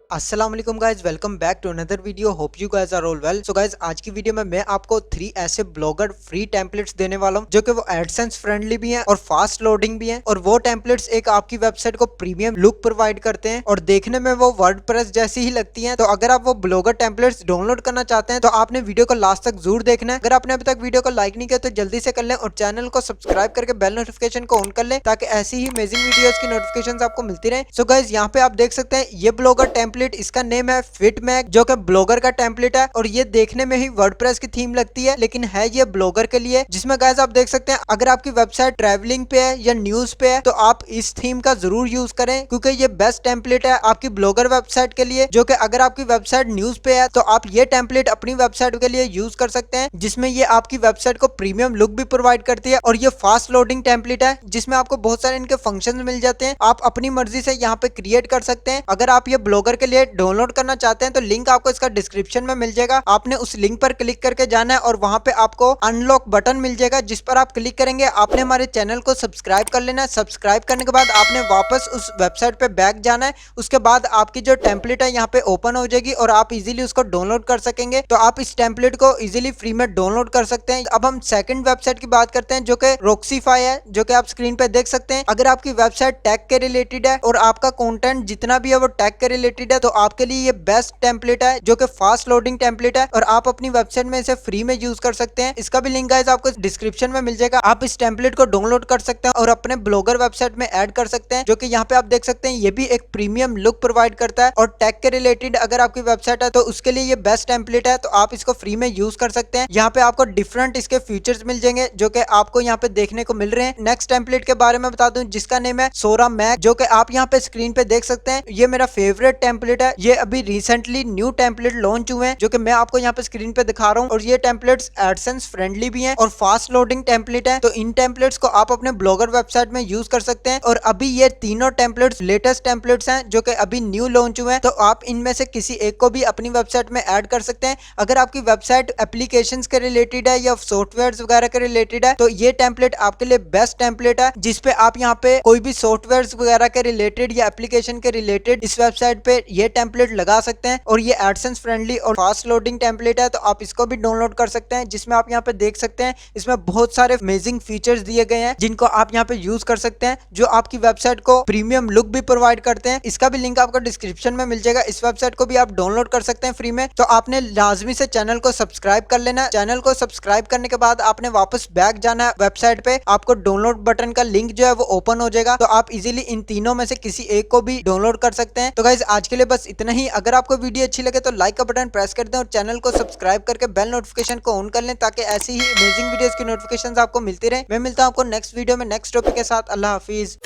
अस्सलाम वालेकुम guys, welcome back to another video. Hope you guys are all well. So guys, आज की video में मैं आपको 3 ऐसे ब्लॉगर फ्री टेम्पलेट्स देने वाला हूं जो कि वो एडसेंस फ्रेंडली भी हैं और फास्ट लोडिंग भी हैं। और वो टेम्पलेट्स एक आपकी वेबसाइट को प्रीमियम लुक प्रोवाइड करते हैं और देखने में वो वर्डप्रेस जैसी ही लगती हैं। तो अगर आप वो ब्लॉगर टेम्पलेट्स डाउनलोड करना चाहते हैं तो आपने वीडियो को लास्ट तक जरूर देखना है। अगर आपने अभी तक वीडियो को लाइक नहीं किया तो जल्दी से कर लें और चैनल को सब्सक्राइब करके बेल नोटिफिकेशन को ऑन कर लें ताकि ऐसी ही अमेजिंग वीडियोस की नोटिफिकेशन आपको मिलती रहे। सो गाइज, यहाँ पे आप देख सकते हैं ये ब्लॉगर टेम्पलेट, इसका नेम है फिटमैक, जो कि ब्लॉगर का टेम्पलेट है और ये देखने में ही वर्डप्रेस की थीम लगती है लेकिन है ये ब्लॉगर के लिए। जिसमें गाइस आप देख सकते हैं अगर आपकी वेबसाइट ट्रैवलिंग पे है या न्यूज पे है तो आप इस थीम का जरूर यूज करें क्योंकि ये बेस्ट टेम्पलेट है आपकी ब्लॉगर वेबसाइट के लिए। जो कि अगर आपकी वेबसाइट न्यूज पे है तो आप ये टेम्पलेट अपनी वेबसाइट के लिए यूज कर सकते हैं, जिसमें ये आपकी वेबसाइट को प्रीमियम लुक भी प्रोवाइड करती है। और ये फास्ट लोडिंग टेम्पलेट है जिसमें आपको बहुत सारे इनके फंक्शन मिल जाते हैं, आप अपनी मर्जी से यहाँ पे क्रिएट कर सकते हैं। अगर आप ये ब्लॉगर के लिए डाउनलोड करना चाहते हैं तो लिंक आपको इसका डिस्क्रिप्शन में मिल जाएगा। आपने उस लिंक पर क्लिक करके जाना है और वहां पे आपको अनलॉक बटन मिल जाएगा, जिस पर आप क्लिक करेंगे आपने हमारे चैनल को सब्सक्राइब कर लेना है। सब्सक्राइब करने के बाद आपने वापस उस वेबसाइट पे बैक जाना है। उसके बाद आपकी जो टेम्पलेट है यहाँ पे ओपन हो जाएगी और आप इजीली उसको डाउनलोड कर सकेंगे। तो आप इस टेम्पलेट को इजीली फ्री में डाउनलोड कर सकते हैं। अब हम सेकंड वेबसाइट की बात करते हैं जो कि रोक्सीफाई है, जो कि आप स्क्रीन पे देख सकते हैं। अगर आपकी वेबसाइट टेक के रिलेटेड है और आपका कंटेंट जितना भी है वो टेक के रिलेटेड है तो आपके लिए ये बेस्ट टेम्पलेट है जो कि फास्ट लोडिंग टेम्पलेट है और आप अपनी वेबसाइट में इसे फ्री में यूज कर सकते हैं। इसका भी लिंक गाइस आपको डिस्क्रिप्शन में मिल जाएगा। आप इस टेम्पलेट को डाउनलोड कर सकते हैं और अपने ब्लॉगर वेबसाइट में ऐड कर सकते हैं। जो कि यहाँ पे आप देख सकते हैं ये भी एक प्रीमियम लुक प्रोवाइड करता है और टेक के रिलेटेड अगर आपकी वेबसाइट है तो उसके लिए ये बेस्ट टेम्पलेट है, तो आप इसको फ्री में यूज कर सकते हैं। यहाँ पे आपको डिफरेंट इसके फीचर्स मिल जाएंगे जो कि आपको यहाँ पे देखने को मिल रहे हैं। नेक्स्ट टेम्पलेट के बारे में बता दूं जिसका नेम है सोरा मैक, जो कि आप यहाँ पे स्क्रीन पे देख सकते हैं। ये मेरा फेवरेट टेम्पलेट है। ये अभी रिसेंटली न्यू टेम्पलेट लॉन्च हुए हैं जो कि मैं आपको यहाँ पे स्क्रीन पे दिखा रहा हूँ। और ये टेम्पलेट्स एडसेंस फ्रेंडली भी हैं और फास्ट लोडिंग टेम्पलेट है। तो इन टेम्पलेट्स को आप अपने ब्लॉगर वेबसाइट में यूज कर सकते हैं। और अभी ये तीनों टेम्पलेट्स लेटेस्ट टेम्पलेट्स हैं जो कि अभी न्यू लॉन्च हुए हैं। तो आप इनमें से किसी एक को भी अपनी वेबसाइट में ऐड कर सकते हैं। अगर आपकी वेबसाइट एप्लीकेशंस के रिलेटेड है या सॉफ्टवेयर वगैरह के रिलेटेड है तो ये टेम्पलेट आपके लिए बेस्ट टेम्पलेट है, जिसपे आप यहाँ पे कोई भी सॉफ्टवेयर वगैरह के रिलेटेड या एप्लीकेशन के रिलेटेड इस वेबसाइट पे ये टेम्पलेट लगा सकते हैं। और ये एडसेंस फ्रेंडली और फास्ट लोडिंग टेम्पलेट है तो आप इसको भी डाउनलोड कर सकते हैं। जिसमें आप यहाँ पे देख सकते हैं इसमें बहुत सारे अमेजिंग फीचर्स दिए गए हैं जिनको आप यहाँ पे यूज कर सकते हैं, जो आपकी वेबसाइट को प्रीमियम लुक भी प्रोवाइड करते हैं। इसका भी लिंक आपको डिस्क्रिप्शन में मिल जाएगा। इस वेबसाइट को भी आप डाउनलोड कर सकते हैं फ्री में। तो आपने लाजमी से चैनल को सब्सक्राइब कर लेना है। चैनल को सब्सक्राइब करने के बाद आपने वापस बैक जाना है वेबसाइट पे, आपको डाउनलोड बटन का लिंक जो है वो ओपन हो जाएगा। तो आप इजीली इन तीनों में से किसी एक को भी डाउनलोड कर सकते हैं। तो गाइज आज के लिए बस इतना ही। अगर आपको वीडियो अच्छी लगे तो लाइक का बटन प्रेस कर दें और चैनल को सब्सक्राइब करके बेल नोटिफिकेशन को ऑन कर लें ताकि ऐसी ही अमेजिंग वीडियोस की नोटिफिकेशंस आपको मिलती रहे। मैं मिलता हूं आपको नेक्स्ट वीडियो में नेक्स्ट टॉपिक के साथ। अल्लाह हाफिज।